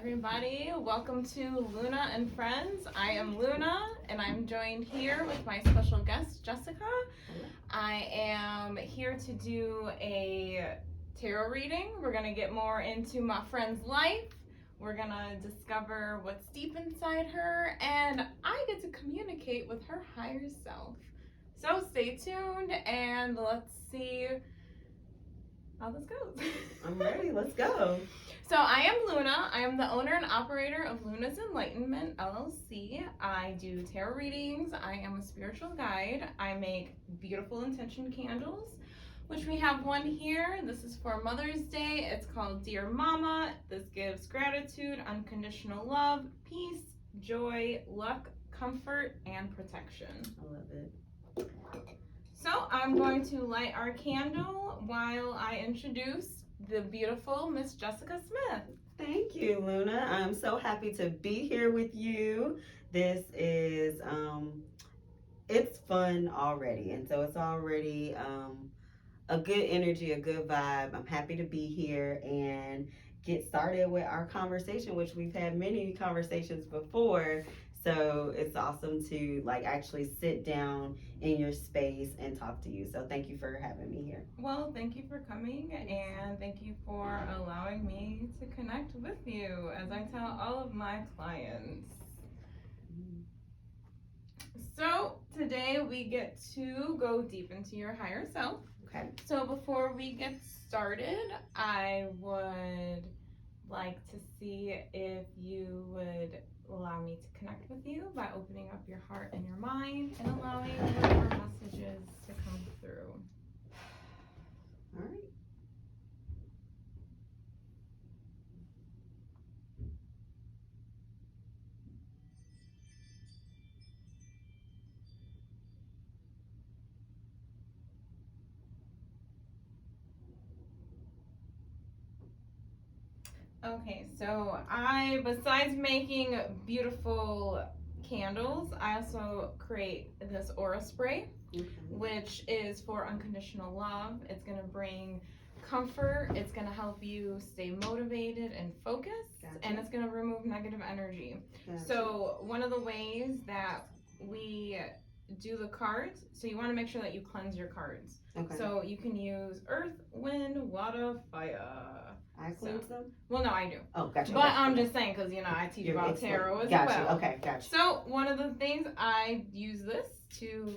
everybody. Welcome to Luna and Friends. I am Luna, and I'm joined here with my special guest, Jessica. I am here to do a tarot reading. We're going to get more into my friend's life. We're going to discover what's deep inside her, and I get to communicate with her higher self. So stay tuned, and let's see how this goes. I'm ready. Let's go. So I am Luna. I am the owner and operator of Luna's Enlightenment LLC. I do tarot readings. I am a spiritual guide. I make beautiful intention candles, which we have one here. This is for Mother's Day. It's called Dear Mama. This gives gratitude, unconditional love, peace, joy, luck, comfort, and protection. I love it. So I'm going to light our candle while I introduce the beautiful Miss Jessica Smith. Thank you, Luna. I'm so happy to be here with you. This is it's fun already, and so it's already a good energy, a good vibe. I'm happy to be here and get started with our conversation, which we've had many conversations before. So it's awesome to actually sit down in your space and talk to you. So thank you for having me here. Well, thank you for coming, and thank you for allowing me to connect with you as I tell all of my clients. So today we get to go deep into your higher self. Okay. So before we get started, I would like to see if you would allow me to connect with you by opening up your heart and your mind and allowing your messages to come through. All right. Okay, so besides making beautiful candles, I also create this aura spray, which is for unconditional love. It's gonna bring comfort, it's gonna help you stay motivated and focused, and it's gonna remove negative energy. So one of the ways that we do the cards, so you wanna make sure that you cleanse your cards. Okay. So you can use earth, wind, water, fire. I cleanse them? Well, no, I do. Oh, gotcha. But I'm just saying, because, I teach about tarot as well. Okay, gotcha. So, one of the things, I use this to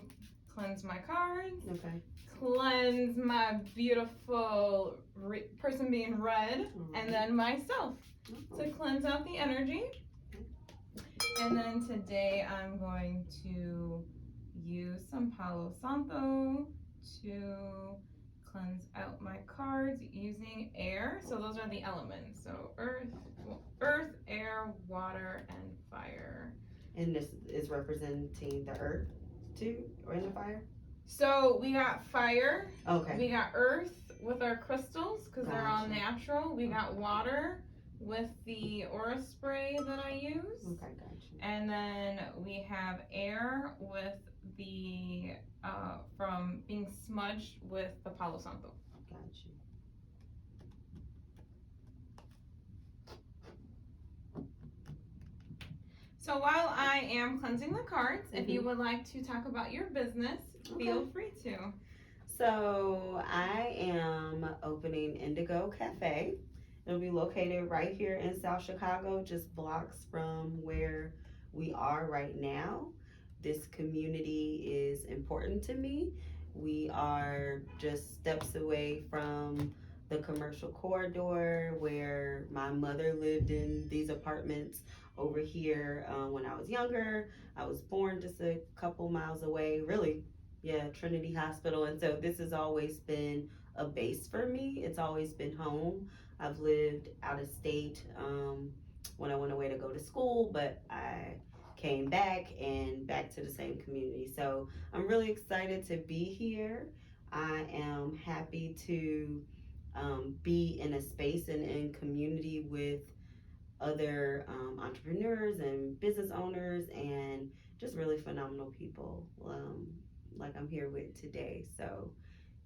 cleanse my cards. Okay. Cleanse my beautiful person being red. And then myself. To cleanse out the energy. And then today, I'm going to use some Palo Santo to cleanse out my cards using air. So those are the elements. So earth, air, water, and fire. And this is representing the earth too, or in the fire? So we got fire. Okay. We got earth with our crystals because they're all natural. We got water with the aura spray that I use. Okay, gotcha. And then we have air with the from being smudged with the Palo Santo. Gotcha. So while I am cleansing the cards, if you would like to talk about your business, feel free to. So I am opening Indigo Cafe. It'll be located right here in South Chicago, just blocks from where we are right now. This community is important to me. We are just steps away from the commercial corridor where my mother lived in these apartments over here when I was younger. I was born just a couple miles away, really, Trinity Hospital. And so this has always been a base for me. It's always been home. I've lived out of state when I went away to go to school, but I came back to the same community. So I'm really excited to be here. I am happy to be in a space and in community with other entrepreneurs and business owners and just really phenomenal people like I'm here with today. So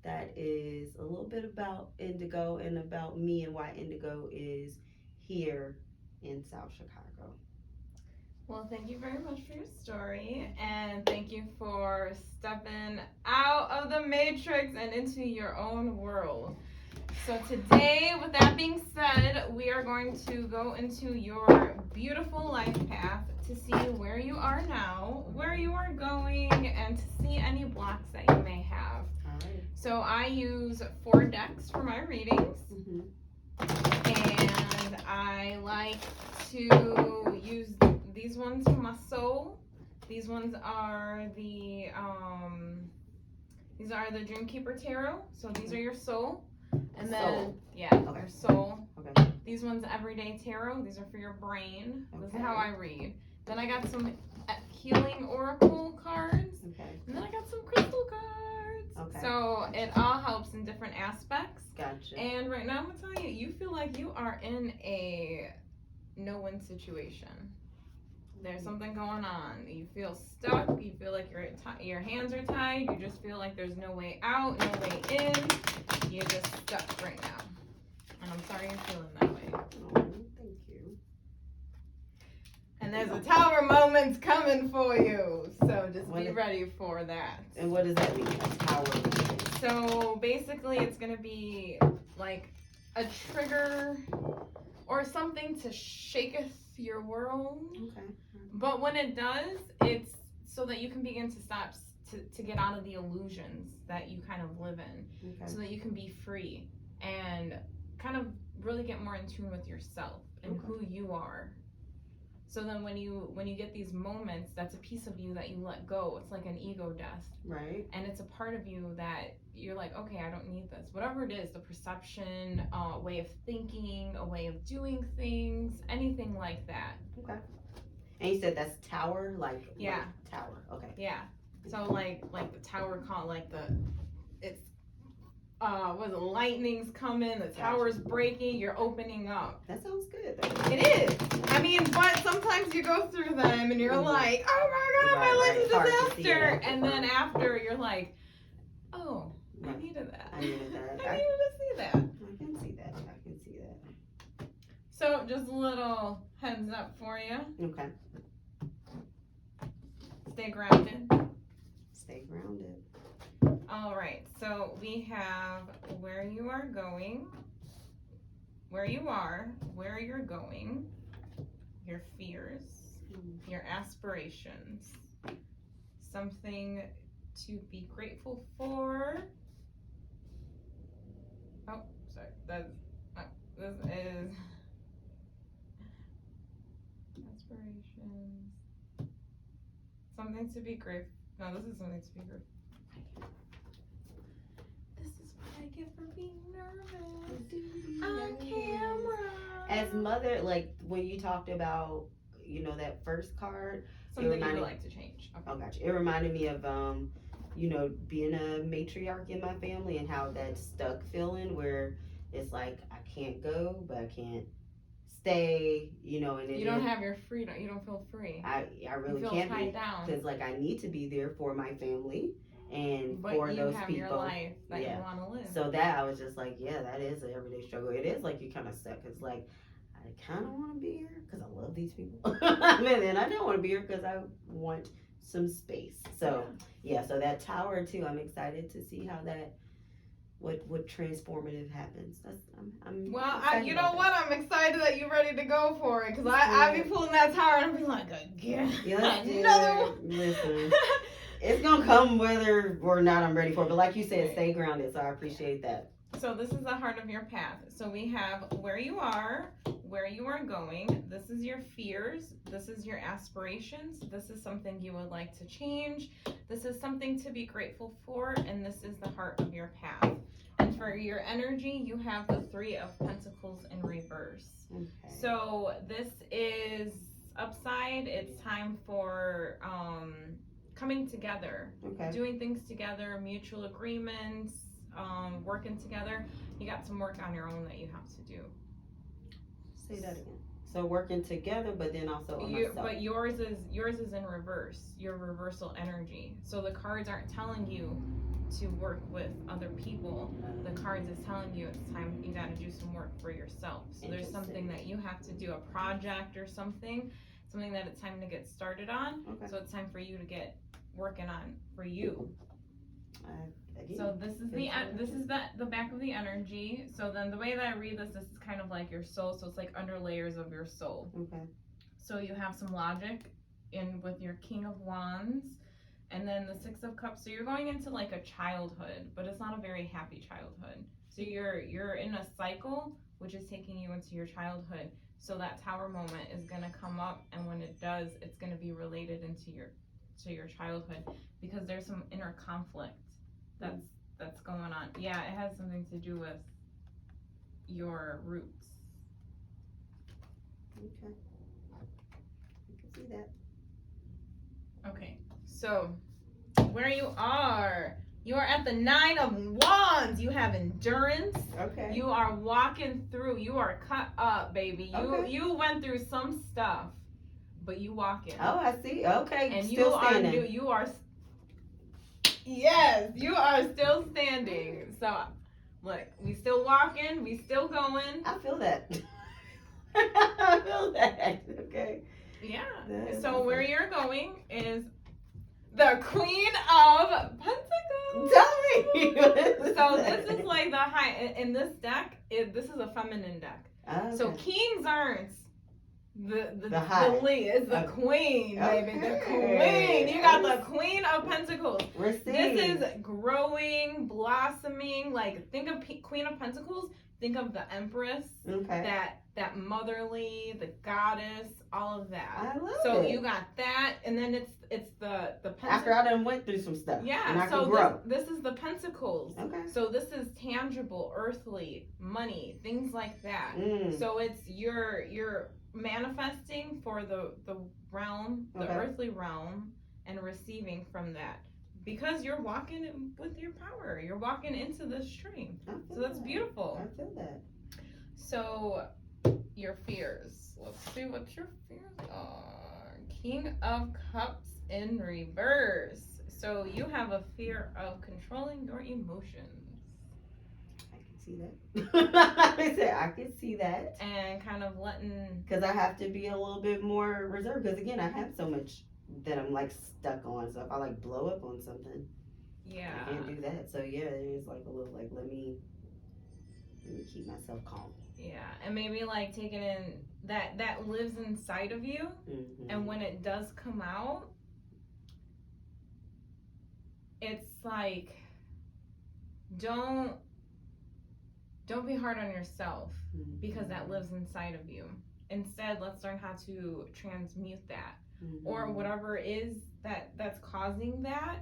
that is a little bit about Indigo and about me and why Indigo is here in South Chicago. Well, thank you very much for your story, and thank you for stepping out of the matrix and into your own world. So today, with that being said, we are going to go into your beautiful life path to see where you are now, where you are going, and to see any blocks that you may have. All right. So I use 4 decks for my readings, Mm-hmm. and I like to use these ones for my soul. These ones are the Dreamkeeper Tarot. So these are your soul. And then Soul. yeah, Okay. your soul. Okay. These ones Everyday Tarot. These are for your brain. This is Okay. how I read. Then I got some healing oracle cards. Okay. And then I got some crystal cards. Okay. So it all helps in different aspects. Gotcha. And right now I'm gonna tell you, you feel like you are in a no-win situation. There's something going on. You feel stuck. You feel like your hands are tied. You just feel like there's no way out, no way in. You're just stuck right now. And I'm sorry you're feeling that way. Oh, thank you. And there's a tower moment coming for you. So just be What- ready for that. And what does that mean? A tower moment? So basically it's going to be like a trigger or something to shaketh your world. Okay. But when it does, it's so that you can begin to stop to get out of the illusions that you kind of live in, Okay. so that you can be free and kind of really get more in tune with yourself and Okay. who you are. So then when you get these moments, that's a piece of you that you let go. It's like an ego death. Right. And it's a part of you that you're like, okay, I don't need this. Whatever it is, the perception, way of thinking, a way of doing things, anything like that. Okay. And you said that's tower, like Yeah. like tower. Okay. Yeah. So like the tower like it's was it lightning's coming, the tower's breaking, you're opening up. That sounds good. Though. It is. I mean, but sometimes you go through them and you're Mhm. like, oh my god, Right, my life right. is a Hard to see disaster. it. And then after you're like, oh, I Right. needed that. I needed that. I needed to see that. I can see that. I can see that. So just a little heads up for you. Okay. Stay grounded. Stay grounded. All right. So we have where you are going, where you are, where you're going, your fears, your aspirations, something to be grateful for. Oh, sorry. This is aspirations. Something to be grateful. No, this is something to be grateful. This is what I get for being nervous on camera. As mother, like when you talked about, that first card. Something you would reminded- like to change. Okay. Oh, gotcha. It reminded me of, being a matriarch in my family and how that stuck feeling where it's like I can't go, but I can't stay. And You don't have your freedom. You don't feel free. I really you feel can't tied be down. because like I need to be there for my family and But for you those have people. your life that Yeah. you want to live. So that I was just like, yeah, that is an everyday struggle. It is like you kind of stuck. It's like I kind of want to be here because I love these people, and then I don't want to be here because I want some space. So yeah, so that tower too. I'm excited to see how that what transformative happens. I'm Well, excited you about know what? I'm excited that you're ready to go for it because I be pulling that tower and I'll be like, again, that. Yeah, let's do another it. one. Listen, it's gonna come whether or not I'm ready for it. But like you said, stay grounded. So I appreciate that. So this is the heart of your path. So we have where you are going. This is your fears. This is your aspirations. This is something you would like to change. This is something to be grateful for. And this is the heart of your path. And for your energy, you have the 3 of Pentacles in reverse. Okay. So this is upside. It's time for coming together, Okay. doing things together, mutual agreements, working together. You got some work on your own that you have to do. Say that again. So working together, but then also on myself. But yours is in reverse. Your reversal energy. So the cards aren't telling you to work with other people. The cards is telling you it's time you got to do some work for yourself. So there's something that you have to do, a project or something that it's time to get started on. Okay. So it's time for you to get working on for you. Again, So this is the back of the energy. So then the way that I read this is kind of like your soul. So it's like under layers of your soul. okay. So you have some logic in with your King of Wands, and then the Six of Cups. So you're going into like a childhood, but it's not a very happy childhood. So you're in a cycle which is taking you into your childhood. So that Tower moment is gonna come up, and when it does, it's gonna be related into your childhood, because there's some inner conflict that's going on. Yeah, it has something to do with your roots. Okay. I can see that. Okay, so where you are at the Nine of Wands. You have endurance. Okay. You are walking through. You are cut up, baby. You went through some stuff, but you walking. Oh, I see. Okay. And still standing. Yes, you are still standing. So, look, we still walking. We still going. I feel that. I feel that. Okay. Yeah. That's So awesome. where you're going is the Queen of Pentacles. Tell me. So this is like the high in this deck. This is a feminine deck. Okay. So kings aren't the high. lead. It's the Okay. queen, baby. The Okay. queen. You got the Queen of Pentacles. We're seeing. This is growing, blossoming. Like, think of Queen of Pentacles. Think of the Empress. Okay. That motherly, the goddess, all of that. I love So it. you got that, and then it's the After I done went through some stuff. Yeah. And I So can grow. this is the Pentacles. Okay. So this is tangible, earthly, money, things like that. Mm. So it's you're manifesting for the realm, the Okay. earthly realm, and receiving from that, because you're walking with your power. You're walking into this stream. I feel So that's that. beautiful. I feel that. So your fears. Let's see what your fears are. King of Cups in reverse. So you have a fear of controlling your emotions I can see that. I said I can see that. and kind of letting. Because I have to be a little bit more reserved. Because again, I have so much that I'm like stuck on. So if I like blow up on something, Yeah. I can't do that. So yeah, it is like a little like let me keep myself calm. Yeah, and maybe like taking in that lives inside of you, Mm-hmm. and when it does come out, it's like don't be hard on yourself, because that lives inside of you. Instead, let's learn how to transmute that, or whatever it is that's causing that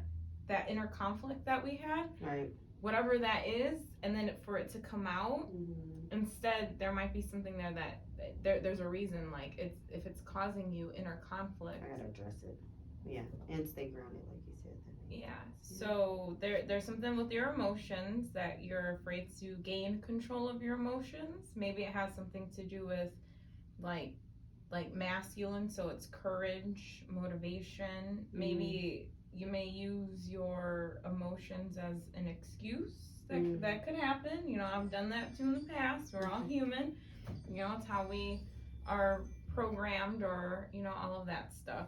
inner conflict that we had, Right. whatever that is, and then for it to come out. Mm-hmm. Instead, there might be something there that there's a reason. Like, if it's causing you inner conflict. I gotta address it. Yeah, and stay grounded, like you said. Yeah. So there's something with your emotions that you're afraid to gain control of your emotions. Maybe it has something to do with like masculine, so it's courage, motivation. Maybe you may use your emotions as an excuse. That could happen. You know, I've done that too in the past. We're all human. You know, it's how we are programmed, or, you know, all of that stuff.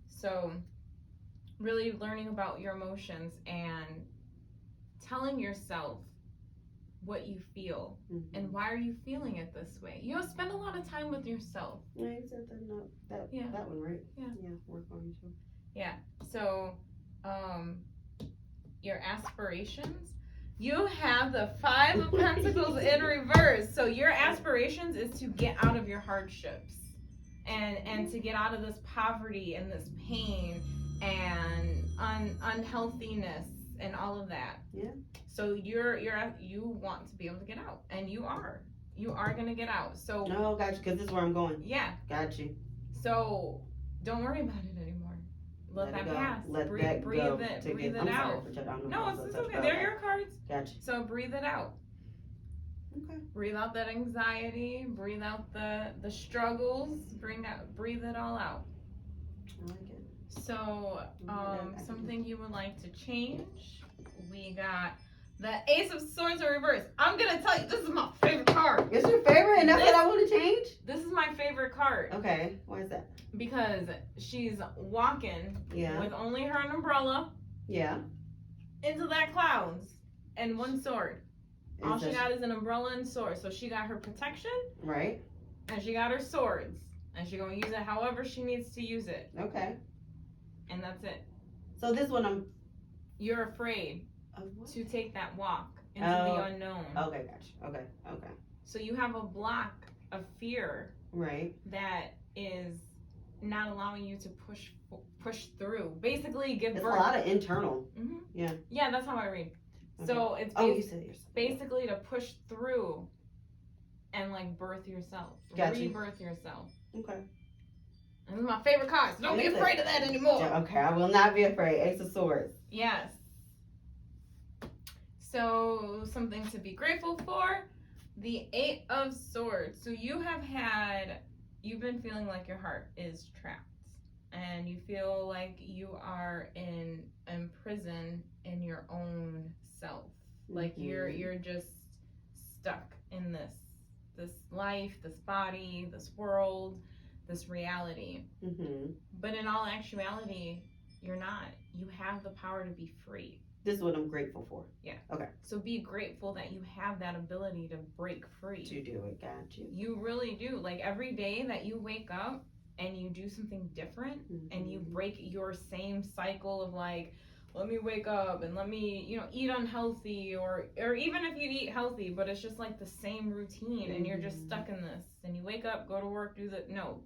So really learning about your emotions and telling yourself what you feel and why are you feeling it this way. You know, spend a lot of time with yourself. Yeah, you said that. No, that one, right? Yeah. Yeah, work on you too. Yeah. So, your aspirations. You have the Five of Pentacles in reverse. So your aspirations is to get out of your hardships and to get out of this poverty and this pain and unhealthiness and all of that. Yeah. So you want to be able to get out, and you are gonna get out. So No, got you. Because this is where I'm going. yeah. Got you. So don't worry about it anymore. Let that it go. pass. Let breathe that breathe go. it. Take Breathe I'm it sorry out. for touching- I don't know No, if I'm it's so okay. touched They're by your cards. that. Got So breathe it out. you. Okay. Breathe out that anxiety. Breathe out the struggles. Breathe it all out. I like it. So, I something you would like to change? We got the Ace of Swords in reverse. I'm gonna tell you, this is my favorite card. It's your favorite, and that's This- what I want to change? This is my favorite card Okay, why is that? because she's walking Yeah, with only her umbrella yeah. into that clouds and one sword. All Is she that- got is an umbrella and sword. So she got her protection Right, and she got her swords. And she gonna use it however she needs to use it. okay. And that's it. So this one I'm... You're afraid what? to take that walk into Oh. the unknown. Okay, gotcha. Okay, okay. So you have a block of fear Right. that is not allowing you to push through. Basically, give It's a birth. lot of internal. Yeah, that's how I read. So it's Oh, you said yourself. basically to push through and like birth yourself, Gotcha. rebirth yourself. Okay. And this is my favorite card. So don't be Is it? afraid of that anymore. Yeah, okay, I will not be afraid. Ace of Swords. Yes. So something to be grateful for. The Eight of Swords. So you've been feeling like your heart is trapped. And you feel like you are in prison in your own self. Like Mhm. you're just stuck in this life, this body, this world, this reality. Mm-hmm. But in all actuality, you're not. You have the power to be free. This is what I'm grateful for. So be grateful that you have that ability to break free. To do it, got you. You really do. Like every day that you wake up and you do something different and you break your same cycle of like, let me wake up and let me, eat unhealthy or even if you eat healthy, but it's just like the same routine and you're just stuck in this and you wake up, go to work,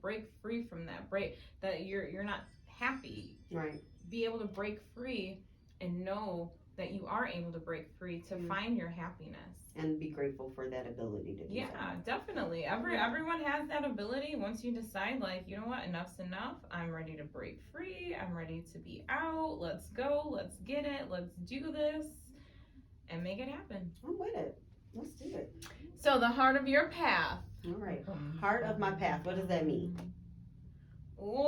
break free from that. Break that you're not happy. Right. Be able to break free and know that you are able to break free to find your happiness. And be grateful for that ability to do Yeah, that. definitely. Everyone has that ability. Once you decide, like, you know what, enough's enough. I'm ready to break free. I'm ready to be out. Let's go. Let's get it. Let's do this and make it happen. I'm with it. Let's do it. So the heart of your path. All right. Heart of my path. What does that mean?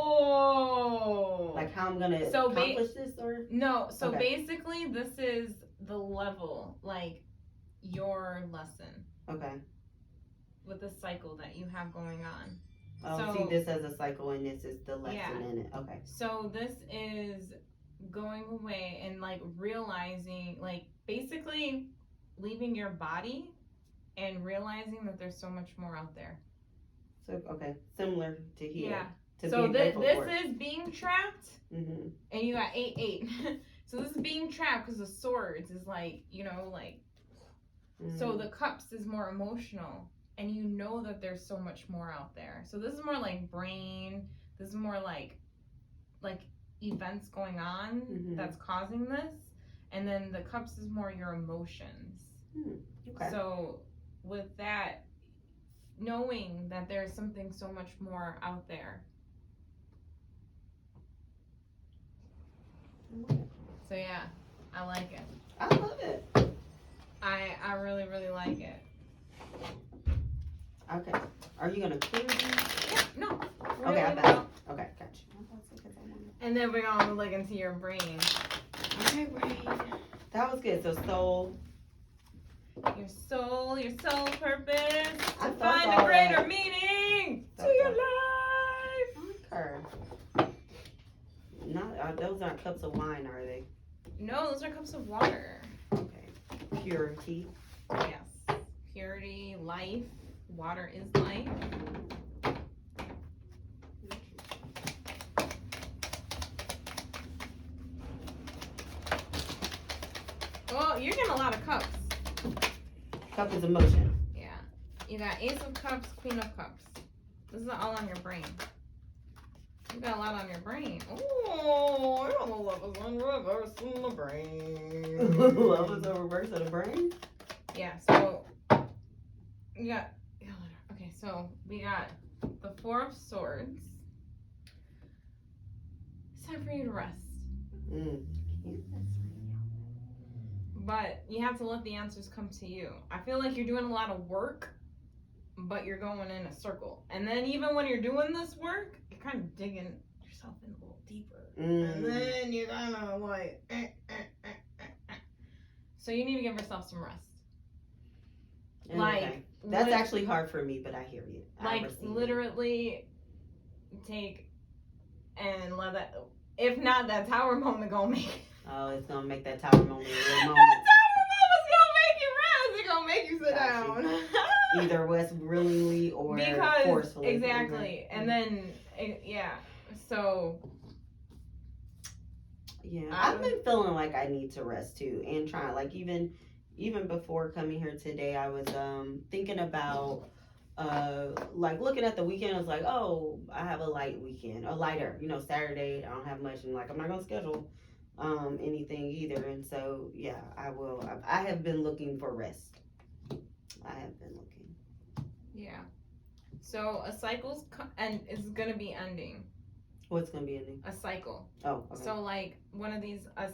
Oh. Like how I'm gonna So accomplish this, or? No, so Okay. basically this is the level, like your lesson Okay. with the cycle that you have going on. Oh, So- see this as a cycle, and this is the lesson Yeah. in it. Okay. So this is going away and like realizing, like basically leaving your body and realizing that there's so much more out there. So okay, similar to here. Yeah. To So be this grateful for. is being trapped, Mm-hmm. and you got 8-8. So this is being trapped because the swords is like, like. So the cups is more emotional, and you know that there's so much more out there. So this is more like brain. This is more like events going on that's causing this, and then the cups is more your emotions. Okay. So with that, knowing that there's something so much more out there. So yeah, I like it. I love it. I really, really like it. Okay. Are you gonna clear these? No. Okay, I really got don't. it. Okay, gotcha. And then we're gonna look into your brain. Okay, brain. That was good. So soul. Your soul purpose I to felt find all a greater that. meaning to Felt your all life. Okay. Not those aren't cups of wine, are they? No, those are cups of water. Okay. Purity. Yes. Purity, life. Water is life. Well, you're getting a lot of cups. Cup is emotion. Yeah. You got Ace of Cups, Queen of Cups. This is all on your brain. You got a lot on your brain. Oh, I don't know love is in reverse in the brain. Love is the reverse of the brain. Yeah, so you got, okay, so we got the Four of Swords. It's time for you to rest. But you have to let the answers come to you. I feel like you're doing a lot of work, but you're going in a circle. And then even when you're doing this work, you're kind of digging yourself in a little deeper. Mm. And then you're gonna like, So you need to give yourself some rest. Okay. Like, That's actually hard for me, but I hear you. Like, literally take and let that, if not, that tower moment gonna make it. Oh, it's gonna make that tower moment a real moment. That tower moment's gonna make you rest. It's gonna make you sit down. Either rest willingly or because, forcefully. Exactly. And then, yeah. So. Yeah, I've been feeling like I need to rest too, and trying like even before coming here today, I was thinking about like looking at the weekend. I was like, oh, I have a lighter, Saturday. I don't have much, and like I'm not gonna schedule anything either. And so yeah, I have been looking for rest. I have been looking. Yeah. So a cycle's and is gonna be ending. What's gonna be ending? A cycle. Oh, okay. So like one of these a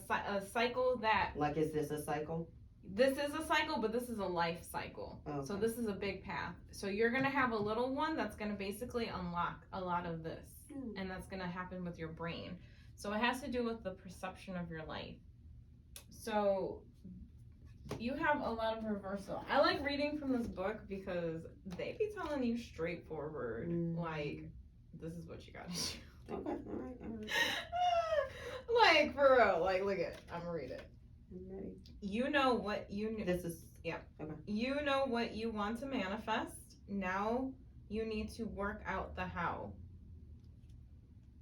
cycle that. Like, is this a cycle? This is a cycle, but this is a life cycle. Okay. So this is a big path. So you're gonna have a little one that's gonna basically unlock a lot of this, and that's gonna happen with your brain. So it has to do with the perception of your life. So you have a lot of reversal. I like reading from this book because they be telling you straightforward, like, this is what you gotta do. Okay, all right. Like, for real, like, look at, I'm gonna read it. I'm ready. You know what you This is, yeah. Okay. You know what you want to manifest. Now you need to work out the how.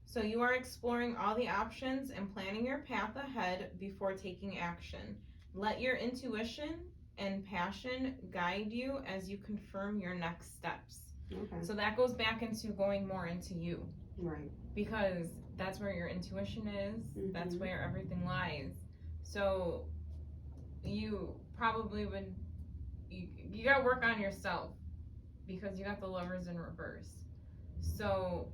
So you are exploring all the options and planning your path ahead before taking action. Let your intuition and passion guide you as you confirm your next steps. Okay. So that goes back into going more into you. Right. Because that's where your intuition is. Mm-hmm. That's where everything lies. So you probably would, you got to work on yourself because you got the Lovers in reverse. So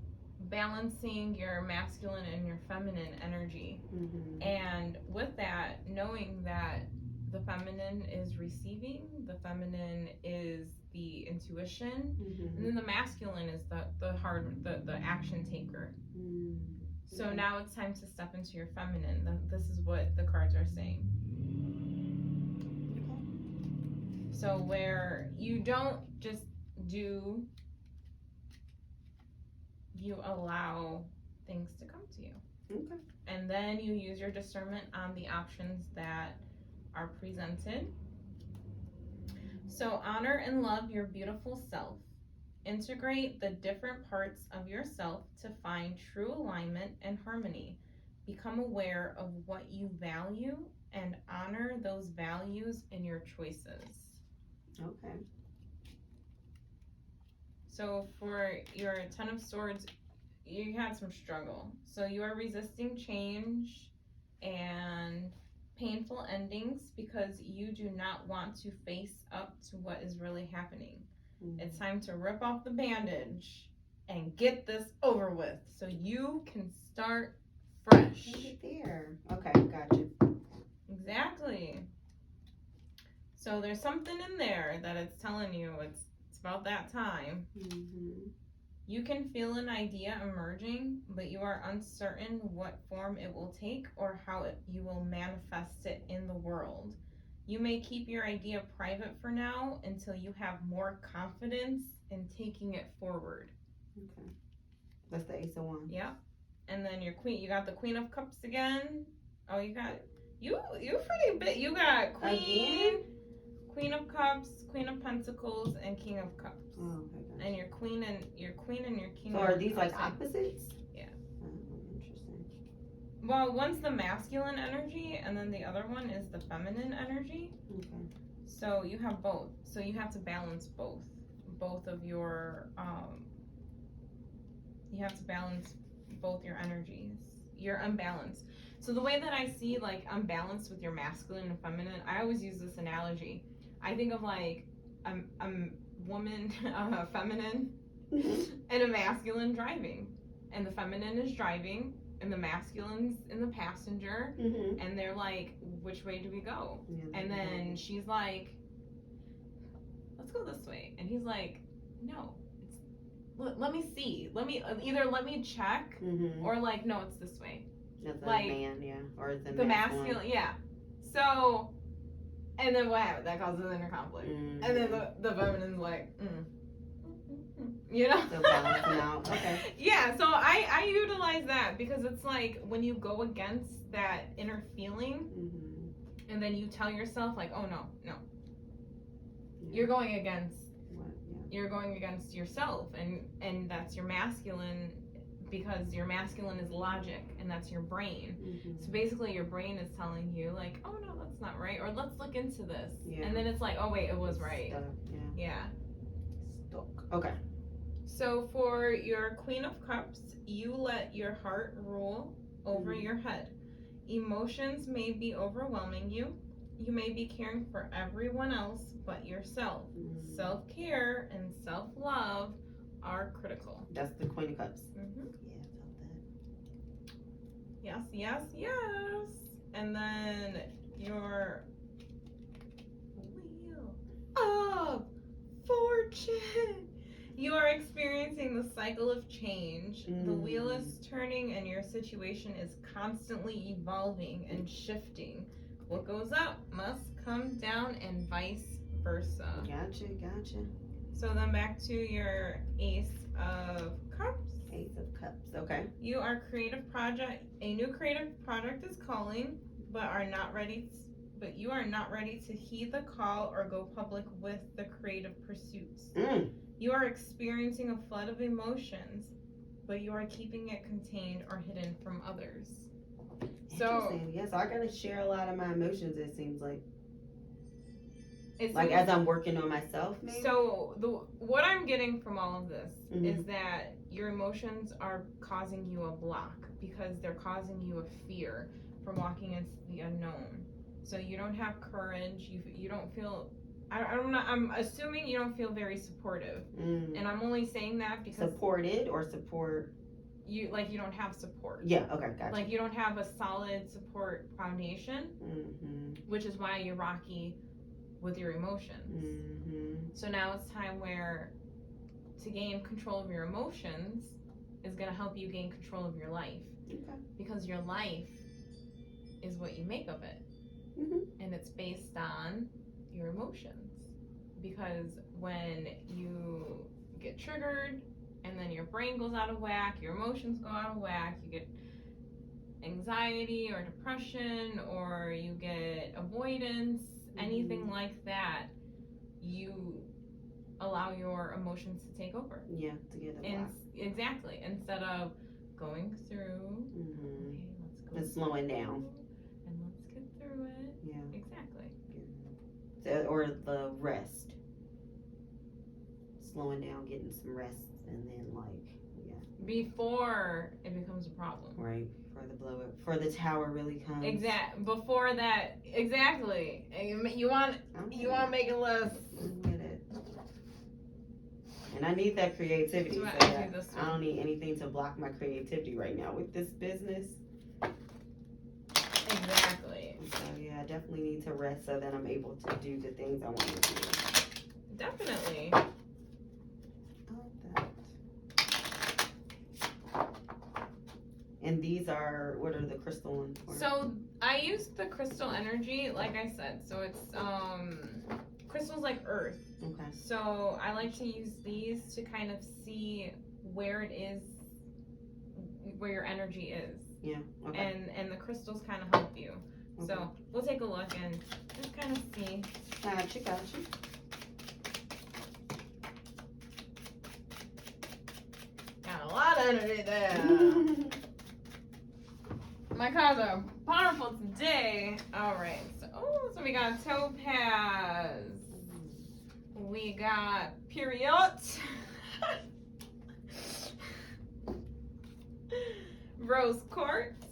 balancing your masculine and your feminine energy. Mm-hmm. And with that, knowing that the feminine is receiving, the feminine is the intuition, and then the masculine is the action taker. So now it's time to step into your feminine. This is what the cards are saying. So where you don't just do, you allow things to come to you. Okay. And then you use your discernment on the options that are presented. So honor and love your beautiful self. Integrate the different parts of yourself to find true alignment and harmony. Become aware of what you value and honor those values in your choices. Okay. So for your Ten of Swords, you had some struggle. So you are resisting change and painful endings because you do not want to face up to what is really happening. It's time to rip off the bandage and get this over with so you can start fresh. Right there. Okay, gotcha. Exactly. So there's something in there that it's telling you it's about that time. You can feel an idea emerging, but you are uncertain what form it will take or how you will manifest it in the world. You may keep your idea private for now until you have more confidence in taking it forward. Okay. That's the Ace of Wands. Yep. And then your Queen, you got the Queen of Cups again. Oh, you pretty big. You got Queen of Cups, Queen of Pentacles, and King of Cups. Oh, okay. And your Queen and your King. So are these like opposites? Yeah. Oh, interesting. Well, one's the masculine energy, and then the other one is the feminine energy. Okay. So you have both. So you have to balance both of your you have to balance both your energies. You're unbalanced. So the way that I see like unbalanced with your masculine and feminine, I always use this analogy. I think of like a woman, a feminine, and a masculine driving, and the feminine is driving, and the masculine's in the passenger, and they're like, which way do we go? Yeah, and then she's like, let's go this way, and he's like, no, let me see. Either let me check Mm-hmm. or like, no, it's this way. That's a like, man, yeah, or it's a The masculine, yeah. So, and then what happens? That causes inner conflict. Mm-hmm. And then the feminine's like, you know? So balance them out. Okay. Yeah, so I utilize that because it's like when you go against that inner feeling Mm-hmm. and then you tell yourself like, oh no, Yeah. you're going against What? Yeah. you're going against yourself, and that's your masculine, because your masculine is logic and that's your brain. Mm-hmm. So basically your brain is telling you like, oh no, that's not right, or let's look into this. Yeah. And then it's like, oh wait, it was right. Stuck. Yeah. Yeah. Stuck. Okay. So for your Queen of Cups, you let your heart rule over Mhm. your head. Emotions may be overwhelming you. You may be caring for everyone else but yourself. Mhm. Self-care and self-love are critical. That's the Queen of Cups. Mm-hmm. Yeah, I felt that. Yes. And then your Wheel of Fortune. You are experiencing the cycle of change. The wheel is turning and your situation is constantly evolving and shifting. What goes up must come down and vice versa. Gotcha. So then back to your Ace of Cups. Ace of Cups. Okay. You are a new creative project is calling, but you are not ready to heed the call or go public with the creative pursuits. You are experiencing a flood of emotions, but you are keeping it contained or hidden from others. So Interesting. Yeah, so I gotta share a lot of my emotions, it seems like. it's Like as I'm working on myself, maybe? so what I'm getting from all of this Mhm. is that your emotions are causing you a block because they're causing you a fear from walking into the unknown. So you don't have courage. You don't feel. I'm assuming you don't feel very supportive, and I'm only saying that because Supported or support? you don't have support. Yeah. Okay. Gotcha. Like you don't have a solid support foundation, Mm-hmm. which is why you're rocky with your emotions. Mm-hmm. So now it's time where to gain control of your emotions is going to help you gain control of your life. Okay. Because your life is what you make of it. Mm-hmm. And it's based on your emotions. Because when you get triggered and then your brain goes out of whack, your emotions go out of whack, you get anxiety or depression, or you get avoidance, anything like that, you allow your emotions to take over. Yeah, to get a And block. exactly, instead of going through, Mm-hmm. okay, let's go And slowing down. and let's get through it. Yeah. Exactly. So, or the rest. Slowing down, getting some rest, and then Before it becomes a problem. right, for the blow up, for the tower really comes. Before that, exactly. And you want to make it less. I get it. And I need that creativity. So So I do that this I don't need anything to block my creativity right now with this business. Exactly. So yeah, I definitely need to rest so that I'm able to do the things I want to do. Definitely. I like that. And these are, what are the crystal ones for? So I use the crystal energy, like I said. So it's crystals like earth. Okay. So I like to use these to kind of see where it is, where your energy is. Yeah. Okay. And the crystals kind of help you. Okay. So we'll take a look and just kind of see. Gotcha. Got a lot of energy there. My cards are powerful today. All right. So we got topaz. We got period. Rose quartz,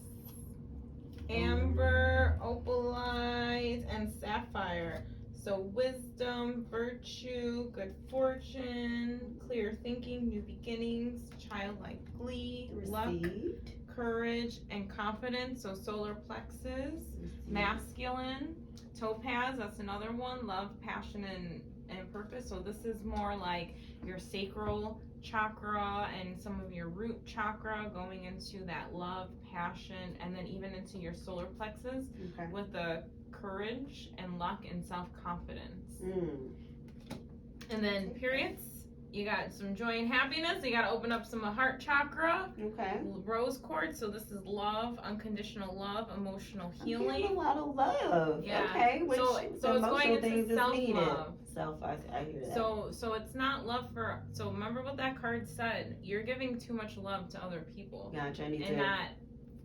amber, opalite, and sapphire. So wisdom, virtue, good fortune, clear thinking, new beginnings, childlike glee, luck, Received. courage, and confidence. So solar plexus, masculine, topaz, that's another one, love, passion, and purpose. So this is more like your sacral chakra and some of your root chakra, going into that love, passion, and then even into your solar plexus Okay. with the courage and luck and self-confidence. And then periods, you got some joy and happiness. You got to open up some heart chakra, Okay. rose quartz. So this is love, unconditional love, emotional I'm getting healing. a lot of love. Yeah. Okay. Which So it's emotional going into things is needed. self-love. I hear that. So it's not love for. So remember what that card said. You're giving too much love to other people Gotcha. I need and to not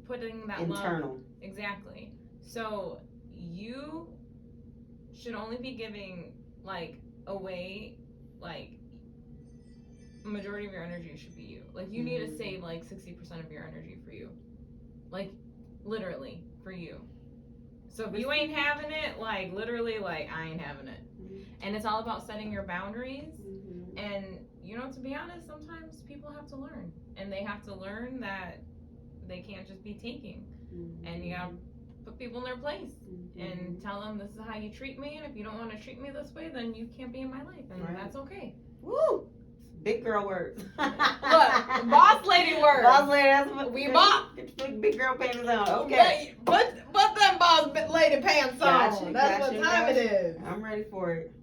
putting that internal. love. Exactly. So you should only be giving like away like majority of your energy should be you. Like you need to save like 60% of your energy for you. Like literally for you. So if you ain't having it, like literally like I ain't having it. And it's all about setting your boundaries. And you know, to be honest, sometimes people have to learn. And they have to learn that they can't just be taking. And you gotta put people in their place and tell them this is how you treat me, and if you don't want to treat me this way, then you can't be in my life, and that's okay. Woo! Big girl words. Look, boss lady words. Boss lady, that's what We bought. Big girl panties on. Okay. Put them boss lady pants Gotcha, on. That's gotcha, what time gotcha. it is. I'm ready for it.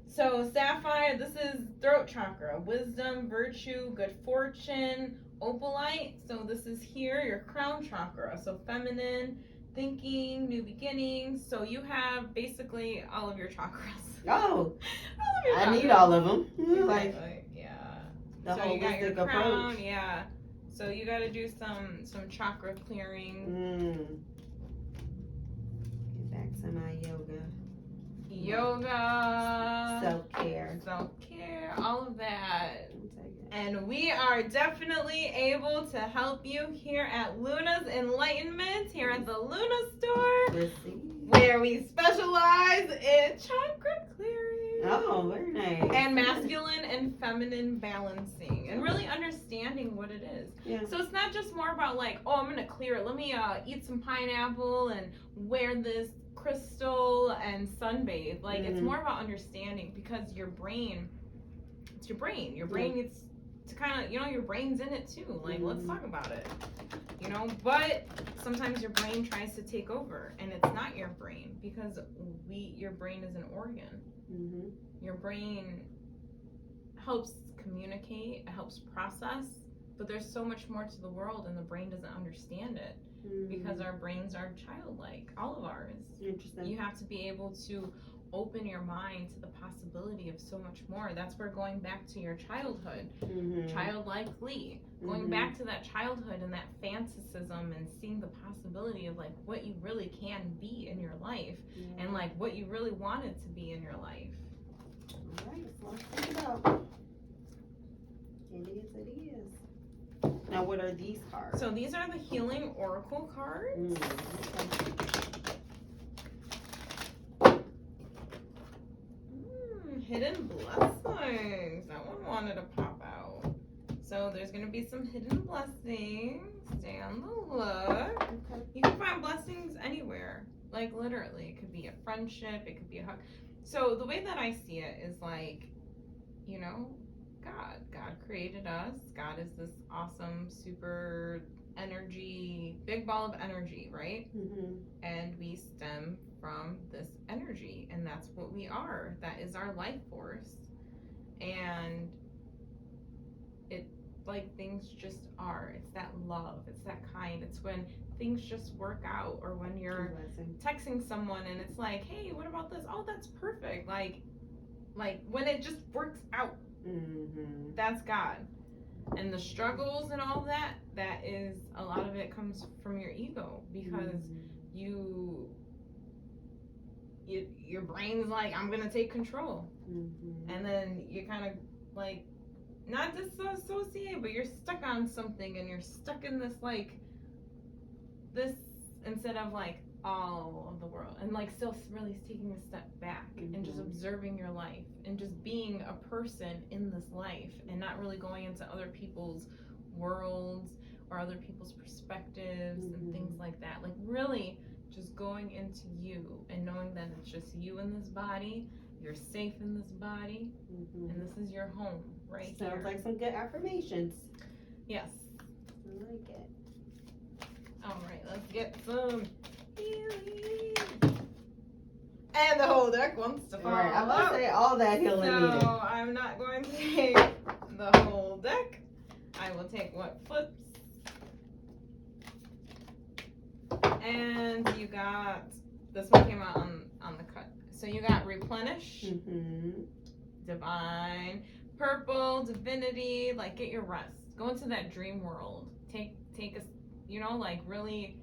So sapphire, this is throat chakra, wisdom, virtue, good fortune, opalite. So this is here, your crown chakra. So feminine, thinking, new beginnings. So you have basically all of your chakras. Oh, All of your I need chakras. all of them. Like Exactly. Yeah. the So you got your holistic crown, approach. yeah. So you got to do some chakra clearing. Get back to my yoga. Yoga, Self-care. self-care, all of that. I'll take it. And we are definitely able to help you here at Luna's Enlightenment, here at the Luna Store, Let's see. where we specialize in chakra clearing. Oh, very nice. And masculine and feminine balancing, and really understanding what it is. Yeah. So it's not just more about like, oh, I'm gonna clear it. Let me eat some pineapple and wear this crystal and sunbathe. Like it's more about understanding, because your brain, it's your brain. Your brain needs to kind of, you know, your brain's in it too. Like let's talk about it. You know, but sometimes your brain tries to take over, and it's not your brain, because your brain is an organ. Your brain helps communicate, it helps process, but there's so much more to the world, and the brain doesn't understand it, because our brains are childlike, all of ours. Interesting. You have to be able to open your mind to the possibility of so much more. That's where going back to your childhood, childlikely, going back to that childhood and that fantasism, and seeing the possibility of like what you really can be in your life, and like what you really wanted to be in your life. All right, so let's think about it is. Now, what are these cards? So these are the Healing Oracle cards. Hidden Blessings. That one wanted to pop out. So there's going to be some hidden blessings. Stay on the look. Okay. You can find blessings anywhere. Like literally. It could be a friendship. It could be a hug. So the way that I see it is like, you know, God created us. God is this awesome, super energy, big ball of energy, right? And we stem from this energy, and that's what we are. That is our life force. And it, like, things just are. It's that love. It's that kind. It's when things just work out, or when you're texting someone and it's like, hey, what about this? Oh, that's perfect. Like when it just works out. That's God. And the struggles and all that, that is, a lot of it comes from your ego, because your brain's like, I'm gonna take control. And then you kind of like, not disassociate, but you're stuck on something, and you're stuck in this like this, instead of like all of the world, and like still really taking a step back and just observing your life and just being a person in this life, and not really going into other people's worlds or other people's perspectives and things like that. Like really just going into you and knowing that it's just you in this body, you're safe in this body, and this is your home right Sounds here. like some good affirmations. Yes. I like it. All right, let's get some healing. And the whole deck wants to fall Alright, I'm about out. to say all that healing needed. So I'm not going to take the whole deck. I will take what flips. And you got, this one came out on the cut. So you got Replenish, Divine, Purple, Divinity, like get your rest. Go into that dream world. Take a, you know, like really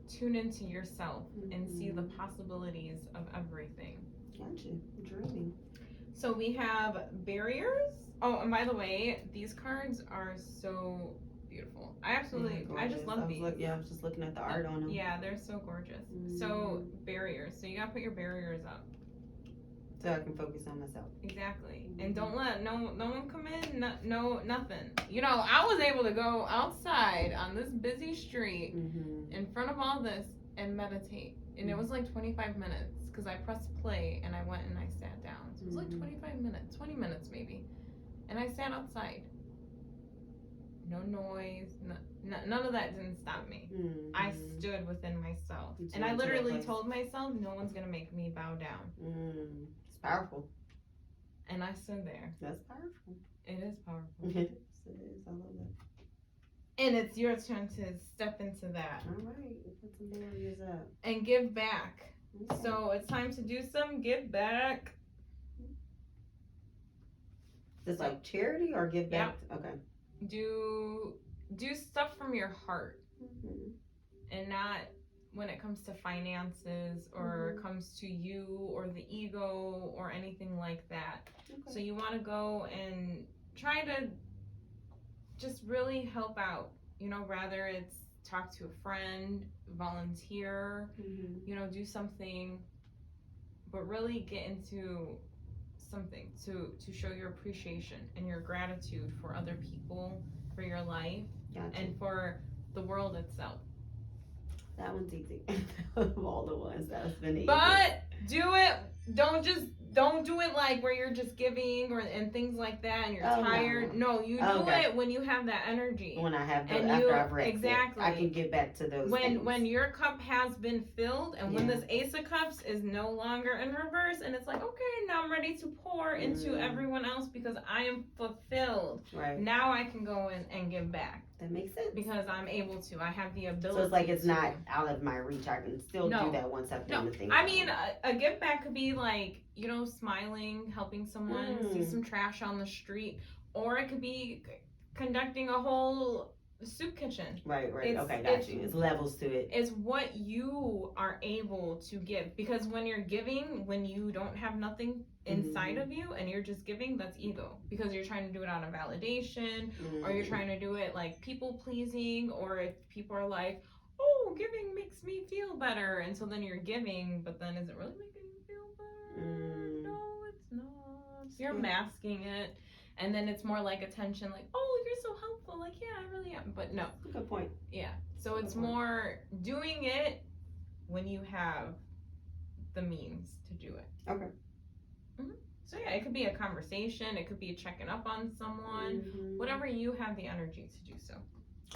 tune into yourself and see the possibilities of everything. Gotcha. Dreaming. So we have barriers. Oh, and by the way, these cards are so beautiful. I absolutely, I just love these. I was just looking at the art on them. Yeah, they're so gorgeous. So barriers. So you gotta put your barriers up. So I can focus on myself. Exactly. And don't let no one come in. No nothing. You know, I was able to go outside on this busy street in front of all this and meditate. And it was like 25 minutes because I pressed play and I went and I sat down. So it was like 25 minutes, 20 minutes maybe. And I sat outside. No noise, none of that didn't stop me. I stood within myself. And I literally told myself, no one's going to make me bow down. It's powerful. And I stood there. That's powerful. It is powerful. It is. I love that. And it's your turn to step into that. All right. Put some barriers up. And give back. Okay. So it's time to do some give back. Is this like charity or give back? Okay. Do stuff from your heart. And not when it comes to finances or comes to you or the ego or anything like that. So you want to go and try to just really help out, you know, rather it's talk to a friend, volunteer, you know, do something, but really get into something to show your appreciation and your gratitude for other people, for your life, and for the world itself. That one's easy. Of all the ones, that's been easy. But do it. Don't do it like where you're just giving and things like that and you're tired. No, you do it when you have that energy. When I have and after I've read exactly. I can give back to those things. When your cup has been filled and when this Ace of Cups is no longer in reverse and it's like, okay, now I'm ready to pour into everyone else because I am fulfilled. Right. Now I can go in and give back. That makes sense. Because I'm able to. I have the ability. So it's like it's not out of my reach. I can still do that once I've done the thing. I mean, a give back could be like, you know, smiling, helping someone, see some trash on the street, or it could be conducting a whole soup kitchen. Right. Okay, got you. It's levels to it. It's what you are able to give. Because when you're giving, when you don't have nothing inside of you and you're just giving, that's ego. Because you're trying to do it out of validation, or you're trying to do it like people pleasing, or if people are like, oh, giving makes me feel better. And so then you're giving, but then is it really making you feel better? No, it's not. You're masking it. And then it's more like attention, like, oh, you're so helpful. Like, yeah, I really am. But no. Good point. Yeah. So it's more doing it when you have the means to do it. Okay. So yeah, it could be a conversation. It could be checking up on someone. Whatever you have the energy to do so.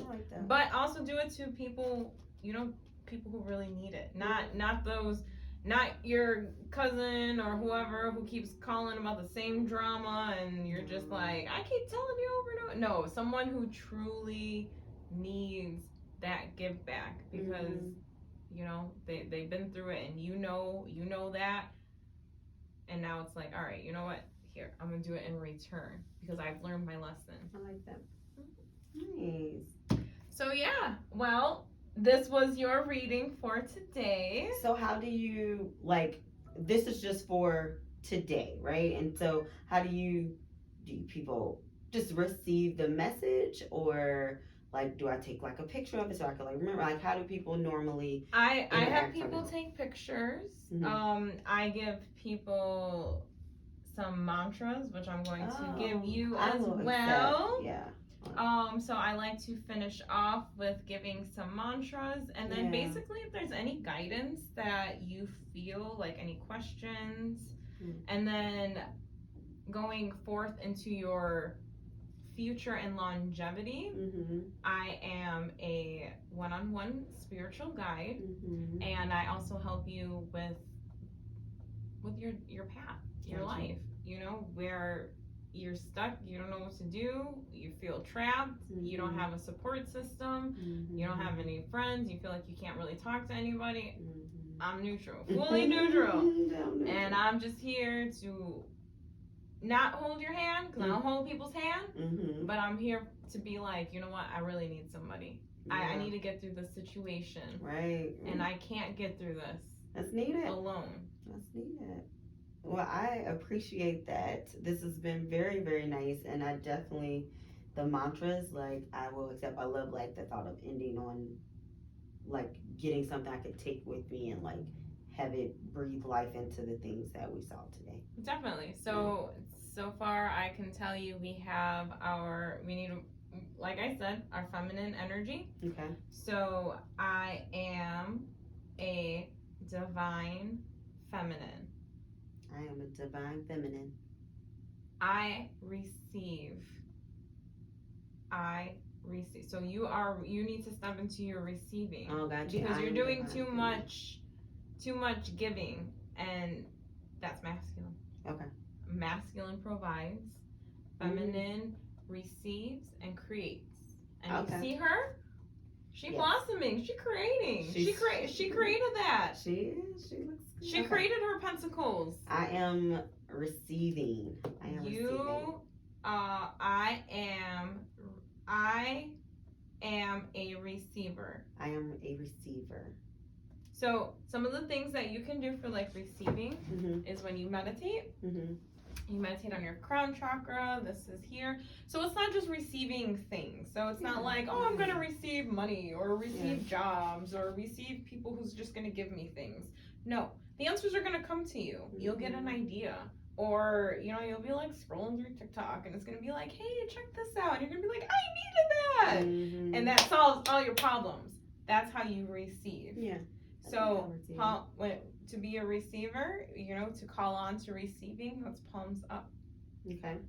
I like that. But also do it to people, you know, people who really need it. Not those... Not your cousin or whoever who keeps calling about the same drama and you're just like, I keep telling you over and over. No, someone who truly needs that give back because, you know, they've been through it and you know that. And now it's like, all right, you know what? Here, I'm going to do it in return because I've learned my lesson. I like that. Nice. So yeah, well... This was your reading for today. So how do you, like, this is just for today, right? And so how do people just receive the message or, like, do I take, like, a picture of it so I can, like, remember? Like, how do people normally I have people take pictures. I give people some mantras, which I'm going to give you as well. Yeah. So I like to finish off with giving some mantras and then basically if there's any guidance that you feel, like any questions, and then going forth into your future and longevity. Mm-hmm. I am a one-on-one spiritual guide, Mm-hmm. and I also help you with your path, your Gotcha. life. You know, where you're stuck, you don't know what to do, you feel trapped, you don't have a support system, Mm-hmm. you don't have any friends, you feel like you can't really talk to anybody. Mm-hmm. I'm neutral, fully neutral. Neutral. And I'm just here to not hold your hand, because I don't hold people's hand, Mm-hmm. but I'm here to be like, you know what, I really need somebody. I need to get through this situation. Right. And I can't get through this That's needed. alone. That's needed. Well, I appreciate that. This has been very, very nice, and I definitely, the mantras, like, I will accept. I love, like, the thought of ending on, like, getting something I could take with me and, like, have it breathe life into the things that we saw today. Definitely. So far I can tell you we need, like I said, our feminine energy. Okay. So I am a divine feminine. I am a divine feminine. I receive. So you need to step into your receiving. Oh, gotcha. Because you're doing too feminine. much giving, and that's masculine. Okay. Masculine provides, feminine receives and creates. And you see her? She blossoming. She creating. She created that. She is. She looks good. She created her pentacles. I am receiving. Receiving. I am a receiver. I am a receiver. So some of the things that you can do for like receiving Mm-hmm. is when you meditate. Mm-hmm. You meditate on your crown chakra. This is here. So it's not just receiving things. So it's not like, oh, I'm going to receive money or receive jobs or receive people who's just going to give me things. No, the answers are going to come to you. You'll get an idea. Or, you know, you'll be like scrolling through TikTok and it's going to be like, hey, check this out. And you're going to be like, I needed that. Mm-hmm. And that solves all your problems. That's how you receive. Yeah. So, to be a receiver, you know, to call on to receiving, that's palms up. Okay.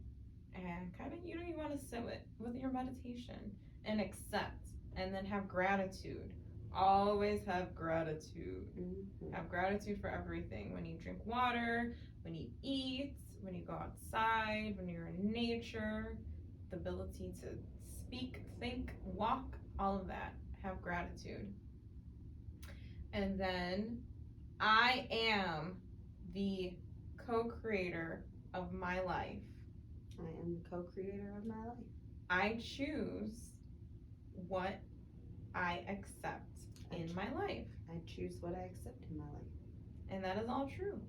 And kind of, you know, you want to sit with your meditation and accept and then have gratitude. Always have gratitude. Mm-hmm. Have gratitude for everything. When you drink water, when you eat, when you go outside, when you're in nature, the ability to speak, think, walk, all of that. Have gratitude. And then I am the co-creator of my life. I am the co-creator of my life. I choose what I accept in my life. I choose what I accept in my life. And that is all true.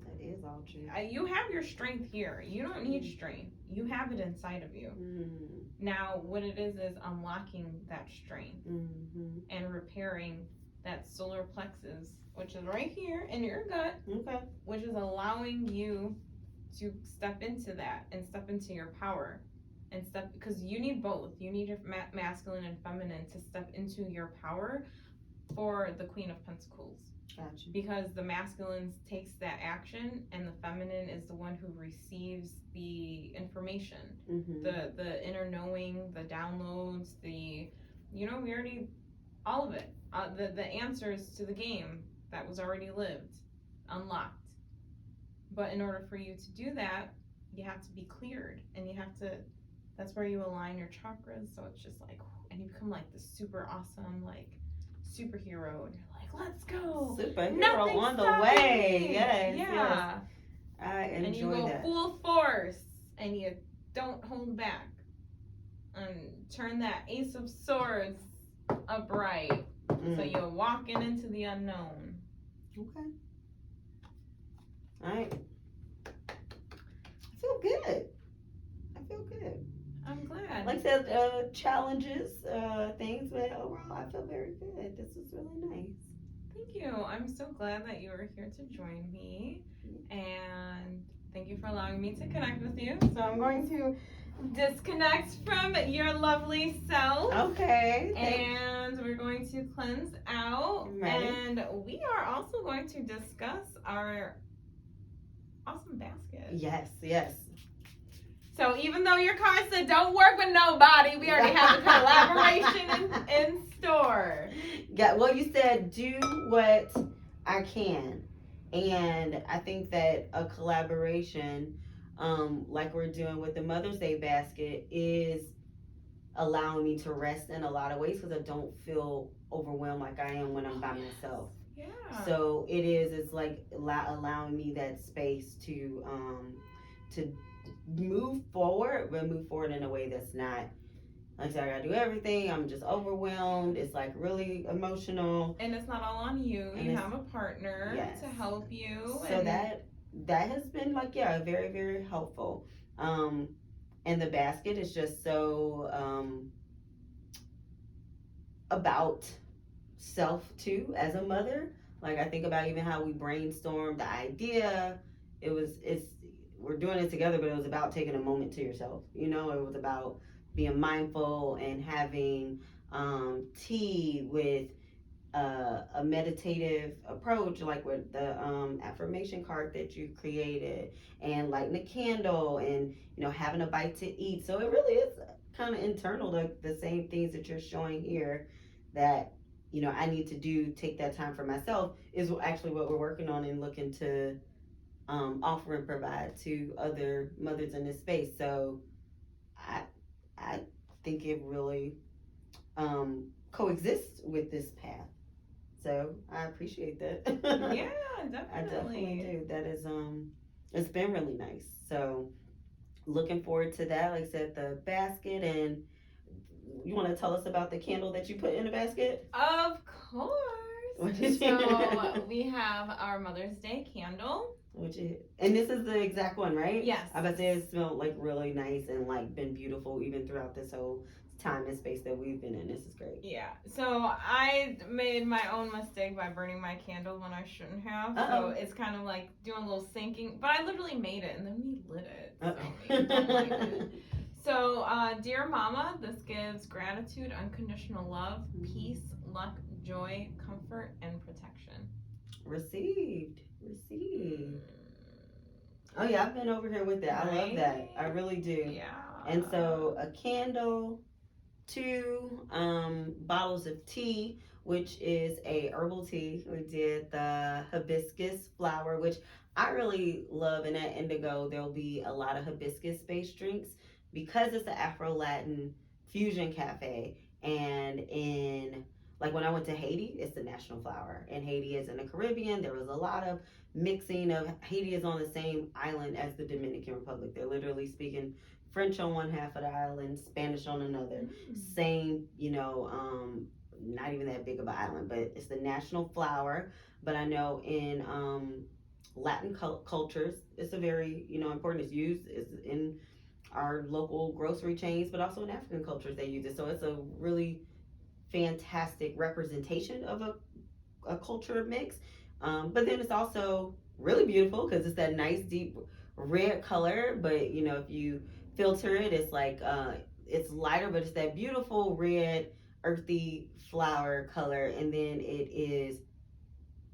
That is all true. You have your strength here. You don't need strength. You have it inside of you. Mm-hmm. Now, what it is unlocking that strength and repairing that solar plexus, which is right here in your gut, which is allowing you to step into that and step into your power and step, because you need both. You need your masculine and feminine to step into your power for the Queen of Pentacles. Gotcha. Because the masculine takes that action and the feminine is the one who receives the information, the inner knowing, the downloads, all of it. The answers to the game that was already lived, unlocked. But in order for you to do that, you have to be cleared, and that's where you align your chakras. So it's just like, and you become like this super awesome, like superhero, and you're like, let's go. Superhero on the way. Yes. Yeah. Yes. I enjoy that. And you go full force, and you don't hold back, and turn that Ace of Swords upright. So you're walking into the unknown. Okay. All right. I feel good. I'm glad. Like I said, challenges, things, but overall I feel very good. This is really nice. Thank you. I'm so glad that you were here to join me. And thank you for allowing me to connect with you. So I'm going to disconnect from your lovely self. Okay. And we're going to cleanse out. Right. And we are also going to discuss our awesome basket. Yes, yes. So even though your card said don't work with nobody, we already have a collaboration in store. Yeah, well, you said do what I can. And I think that a collaboration, like we're doing with the Mother's Day basket, is allowing me to rest in a lot of ways because I don't feel overwhelmed like I am when I'm by myself. Yeah. So it's like allowing me that space to move forward, but move forward in a way that's not like I said, I gotta do everything. I'm just overwhelmed. It's like really emotional. And it's not all on you. And You have a partner to help you. So that has been like very, very helpful. And the basket is just so about self too as a mother. Like I think about even how we brainstormed the idea. We're doing it together, but it was about taking a moment to yourself. You know, it was about being mindful and having tea with a meditative approach, like with the affirmation card that you created, and lighting a candle, and having a bite to eat. So it really is kind of internal, like the same things that you're showing here that I need to do. Take that time for myself is actually what we're working on and looking to offer and provide to other mothers in this space. So I think it really coexists with this path. So I appreciate that. Yeah, definitely. I definitely do. That is it's been really nice. So looking forward to that. Like I said, the basket. And you want to tell us about the candle that you put in the basket? Of course. So we have our Mother's Day candle. And this is the exact one, right? Yes. I bet it smelled like really nice and like been beautiful even throughout this whole time and space that we've been in. This is great. Yeah. So I made my own mistake by burning my candle when I shouldn't have. So it's kind of like doing a little sinking. But I literally made it and then we lit it. So we don't like it. So, dear Mama, this gives gratitude, unconditional love, peace, luck, joy, comfort, and protection. Received. Oh yeah, I've been over here with that. I love that. I really do. Yeah. And so a candle, 2 bottles of tea, which is a herbal tea. We did the hibiscus flower, which I really love. And at Indigo, there'll be a lot of hibiscus-based drinks because it's an Afro-Latin fusion cafe. And like when I went to Haiti, it's the national flower. And Haiti is in the Caribbean. There was a lot of mixing of, Haiti is on the same island as the Dominican Republic. They're literally speaking French on one half of the island, Spanish on another. Same, not even that big of an island, but it's the national flower. But I know in Latin cultures, it's a very, important. It's used in our local grocery chains, but also in African cultures they use it. So it's a really fantastic representation of a culture mix. But then it's also really beautiful because it's that nice deep red color. But if you filter it, it's like it's lighter, but it's that beautiful red earthy flower color. And then it is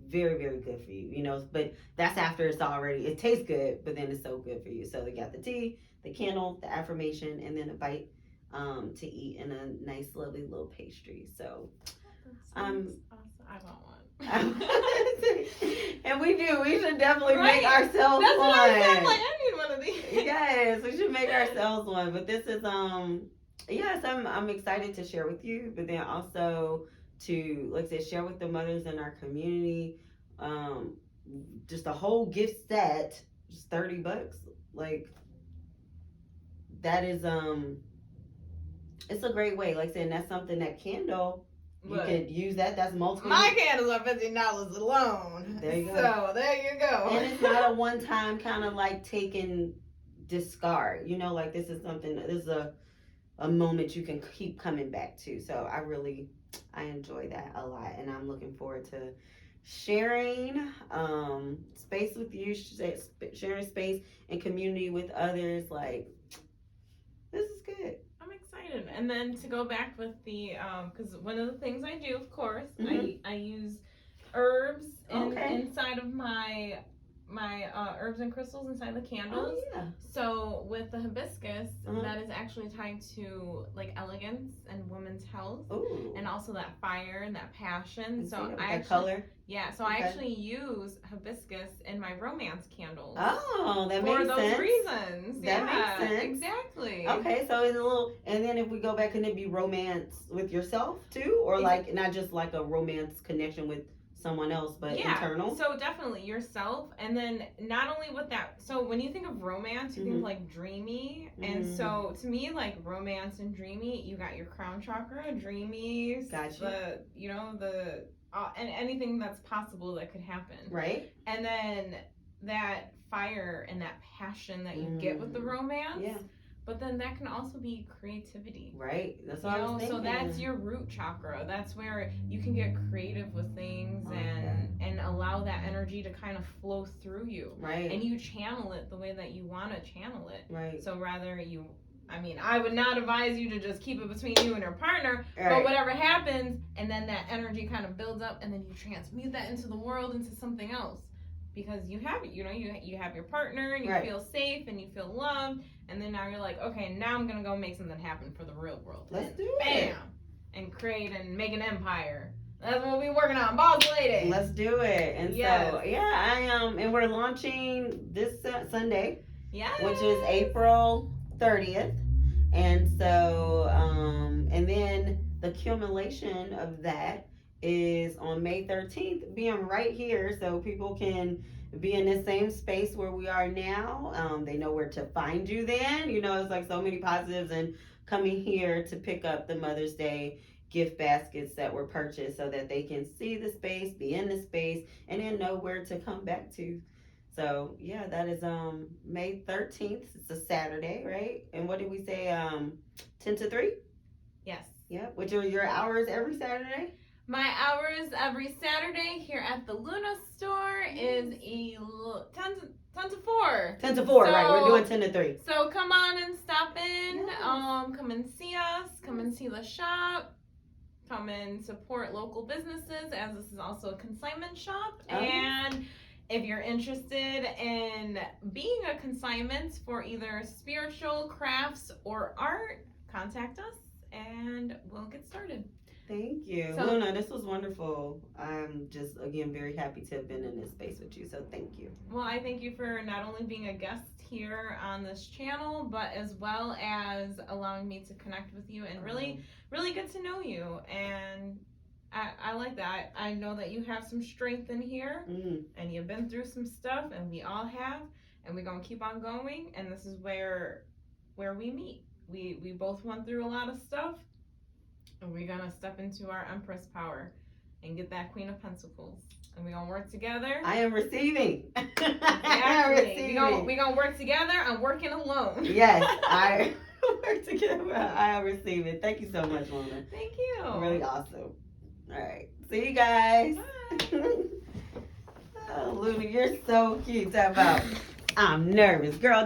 very, very good for you, but that's after it tastes good, but then it's so good for you. So they got the tea, the candle, the affirmation, and then a bite to eat, and a nice lovely little pastry. So awesome. I want one. And we should definitely make ourselves one. That's what I said, like I need one of these. Yes, we should make ourselves one. But this is yes, I'm excited to share with you, but then also to, like I said, share with the mothers in our community. Just a whole gift set, just $30. Like that is it's a great way. Like I said, and that's something that candle, you could use that. That's multiple. My candles are $15 alone. There you go. So there you go. And it's not a one-time kind of like take and discard. Like this is something. This is a moment you can keep coming back to. So I enjoy that a lot, and I'm looking forward to sharing space with you, sharing space and community with others. Like this is good. I'm excited. And then to go back with the because one of the things I do, of course, I use herbs inside of my herbs and crystals inside the candles. Oh yeah. So with the hibiscus, Uh-huh. that is actually tied to like elegance and women's health, Ooh. and also that fire and that passion. See So that, I that actually, color. yeah. So I Okay. actually use hibiscus in my romance candles. Oh, that for makes those sense. reasons. That Yeah, makes sense. exactly. Okay, so it's a little, and then if we go back, can it be romance with yourself too, or like not just like a romance connection with someone else, but Yeah, internal? so definitely yourself, and then not only with that. So when you think of romance, you Mhm. think like dreamy, and so to me, like romance and dreamy, you got your crown chakra, dreamy, Gotcha. and anything that's possible that could happen, Right. and then that fire and that passion that you get with the romance. Yeah. But then that can also be creativity. Right. That's what I was thinking. So that's your root chakra. That's where you can get creative with things and allow that energy to kind of flow through you. Right. And you channel it the way that you want to channel it. Right. So I would not advise you to just keep it between you and your partner, Right. but whatever happens, and then that energy kind of builds up, and then you transmute that into the world, into something else. Because you have it, you have your partner, and you Right. feel safe, and you feel loved, and then now you're like, okay, now I'm gonna go make something happen for the real world. Let's do Bam! it. And create and make an empire. That's what we're working on, boss lady. Let's do it. And Yes. so yeah, and we're launching this Sunday, Yes. which is April 30th. And so, and then the accumulation of that is on May 13th, being right here, so people can be in the same space where we are now. They know where to find you then. It's like so many positives, and coming here to pick up the Mother's Day gift baskets that were purchased so that they can see the space, be in the space, and then know where to come back to. So yeah, that is May 13th. It's a Saturday, right? And what did we say? 10 to 3? Yes. Yeah. Which are your hours every Saturday? My hours every Saturday here at the Luna store is 10 to 4. 10 to 4, So- right. We're doing 10 to 3. So come on and stop in. Yes. Come and see us. Come and see the shop. Come and support local businesses, as this is also a consignment shop. Oh. And if you're interested in being a consignment for either spiritual, crafts, or art, contact us and we'll get started. Thank you. So- Luna, this was wonderful. I'm just, again, very happy to have been in this space with you. So thank you. Well, I thank you for not only being a guest here on this channel, but as well as allowing me to connect with you and really get to know you. And I like that. I know that you have some strength in here, and you've been through some stuff, and we all have, and we're gonna keep on going. And this is where we meet. We both went through a lot of stuff, and we're gonna step into our Empress power and get that Queen of Pentacles. And we're gonna work together. I am receiving. I am Exactly. receiving. We're gonna work together. I'm working alone. Yes, I work together. I am receiving. Thank you so much, Luna. Thank you. Really awesome. All right. See you guys. Bye. Oh, Luna, you're so cute. Talk about, I'm nervous. Girl,